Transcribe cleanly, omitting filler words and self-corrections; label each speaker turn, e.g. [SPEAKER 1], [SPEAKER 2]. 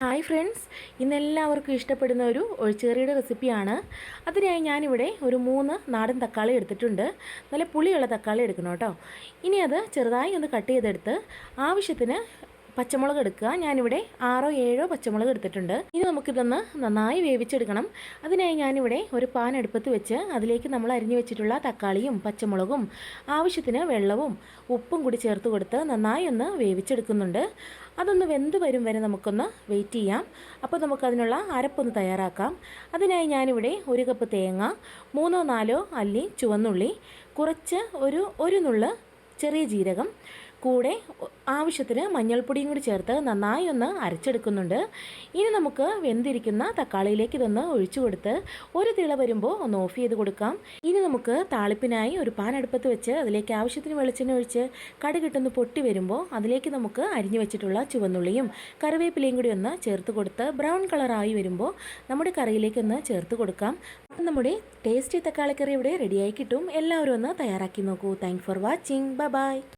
[SPEAKER 1] Hi friends, ഇന്നെല്ലാവർക്കും ഇഷ്ടപ്പെടുന്ന ഒരു ഒഴിച്ചുകറിയുടെ റെസിപ്പിയാണ്. അതിനായി ഞാനിവിടെ ഒരു 3 നാടൻ തക്കാളി എടുത്തിട്ടുണ്ട്. നല്ല പുളിയുള്ള തക്കാളി എടുക്കണം കേട്ടോ. ഇനി അത് ചെറുതായി ഒന്ന് കട്ട് ചെയ്തെടുത്ത് ആവശ്യത്തിന് പച്ചമുളക് എടുക്കുക. ഞാനിവിടെ 6 7 പച്ചമുളക് എടുത്തിട്ടുണ്ട്. ഇനി നമുക്കിതൊന്ന് നന്നായി വേവിച്ചെടുക്കണം. അതിനായി ഞാനിവിടെ ഒരു പാൻ അടുപ്പത്ത് വെച്ച് അതിലേക്ക് നമ്മൾ അരിഞ്ഞു വെച്ചിട്ടുള്ള തക്കാളിയും പച്ചമുളകും ആവശ്യത്തിന് വെള്ളവും ഉപ്പും കൂടി ചേർത്ത് കൊടുത്ത് നന്നായി ഒന്ന് വേവിച്ചെടുക്കുന്നുണ്ട്. അതൊന്ന് വെന്ത് വരും വരെ നമുക്കൊന്ന് വെയിറ്റ് ചെയ്യാം. അപ്പോൾ നമുക്കതിനുള്ള അരപ്പൊന്ന് തയ്യാറാക്കാം. അതിനായി ഞാനിവിടെ 1 കപ്പ് തേങ്ങ, 3 4 അല്ലി ചുവന്നുള്ളി, കുറച്ച് ഒരു നുള്ള് ചെറിയ ജീരകം, കൂടെ ആവശ്യത്തിന് മഞ്ഞൾപ്പൊടിയും കൂടി ചേർത്ത് നന്നായി ഒന്ന് അരച്ചെടുക്കുന്നുണ്ട്. ഇനി നമുക്ക് വെന്തിരിക്കുന്ന തക്കാളിയിലേക്ക് ഇതൊന്ന് ഒഴിച്ചു കൊടുത്ത് ഒരു തിള വരുമ്പോൾ ഒന്ന് ഓഫ് ചെയ്ത് കൊടുക്കാം. ഇനി നമുക്ക് താളിപ്പിനായി ഒരു പാൻ അടുപ്പത്ത് വെച്ച് അതിലേക്ക് ആവശ്യത്തിന് വെളിച്ചെണ്ണ ഒഴിച്ച് കടുകിട്ടൊന്ന് പൊട്ടി വരുമ്പോൾ അതിലേക്ക് നമുക്ക് അരിഞ്ഞു വെച്ചിട്ടുള്ള ചുവന്നുള്ളിയും കറിവേപ്പിലയും കൂടി ഒന്ന് ചേർത്ത് കൊടുത്ത് ബ്രൗൺ കളറായി വരുമ്പോൾ നമ്മുടെ കറിയിലേക്ക് ഒന്ന് ചേർത്ത് കൊടുക്കാം. നമ്മുടെ ടേസ്റ്റി തക്കാളിക്കറി ഇവിടെ റെഡിയായി കിട്ടും. എല്ലാവരും ഒന്ന് തയ്യാറാക്കി നോക്കൂ. Thank for watching. ബൈ.